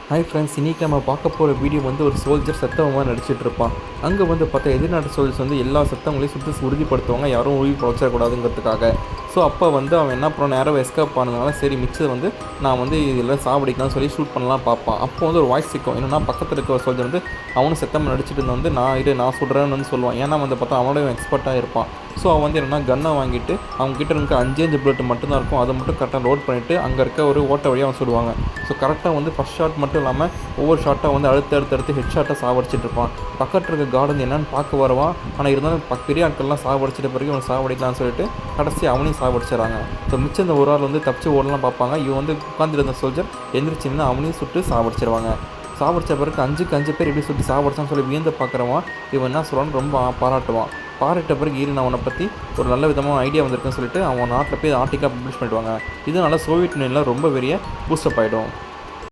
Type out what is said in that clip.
Hi friends, இன்றைக்கி நம்ம பார்க்க போகிற வீடியோ வந்து ஒரு சோல்ஜர் சத்தவமாக நடிச்சிட்டு இருப்பான். அங்கே வந்து பார்த்தா எதிர்நாட்டு சோல்ஜர்ஸ் வந்து எல்லா சத்தவங்களையும் சுற்றி உறுதிப்படுத்துவாங்க, யாரும் உயிர் பொழைச்சிடக்கூடாதுங்கிறதுக்காக. ஸோ அப்போ வந்து அவன் என்ன பண்ணான், நேரம் எஸ்கேப் பண்ணதுனால சரி மிச்சத்தை வந்து நான் வந்து இதெல்லாம் சாவடிக்கலாம்னு சொல்லி ஷூட் பண்ணலாம் பார்ப்பான். அப்போ வந்து ஒரு வாய்ஸ் சிக்கும், என்னன்னா பக்கத்தில் இருக்க ஒரு சோல்ஜர் வந்து அவனும் செத்தமாக நடிச்சிட்டு இருந்தால் வந்து நான் சுடுறேன்னு வந்து சொல்லுவான். ஏன்னா வந்து பார்த்தா அவனோட எக்ஸ்பர்ட்டாக இருப்பான். ஸோ அவன் வந்து என்னென்னா கன்னை வாங்கிட்டு அவங்ககிட்ட இருக்க 5 புல்லட் மட்டும்தான் இருக்கும், அதை மட்டும் கரெக்டாக லோட் பண்ணிவிட்டு அங்கே இருக்க ஒரு ஓட்ட வழியாக அவன் சுடுவாங்க. ஸோ கரெக்டாக வந்து ஃபஸ்ட் ஷாட் மட்டும் இல்லாமல் ஒவ்வொரு ஷாட்டாக வந்து அடுத்து ஹெட் ஷாட்டாக சாவடிச்சிட்டு இருப்பான். பக்கத்தில் இருக்க கார்டு என்னென்னு பார்க்க வருவான். ஆனால் இருந்தாலும் பெரிய ஆட்கள்லாம் சாவடிச்சிட்ட பிறகு இவன் சாவடிக்கலாம்னு சொல்லிட்டு கடைசி அவனையும் சாவடிச்சிடறாங்க. ஸோ மிச்சம் இந்த ஒரு ஆள் வந்து தப்பிச்சு ஓடலாம் பார்ப்பாங்க. இவன் வந்து உட்காந்துருந்த சோல்ஜர் எந்திரிச்சிங்கன்னா அவனையும் சுட்டு சாவடிச்சிருவாங்க. சாவடித்த பிறகு 5 பேர் எப்படி சுட்டு சாவடிச்சான்னு சொல்லி வியந்து பார்க்குறவான். இவன் என்ன சொல்கிறான்னு ரொம்ப பாராட்ட பிறகு நான் அவனை பற்றி ஒரு நல்ல விதமான ஐடியா வந்திருக்குன்னு சொல்லிட்டு அவன் நாட்டில் போய் ஆர்டிக்கலாக பப்ளிஷ் பண்ணிடுவாங்க. இதனால் சோவியத் யூனியனில் ரொம்ப பெரிய பூஸ்டப் ஆகிடும்.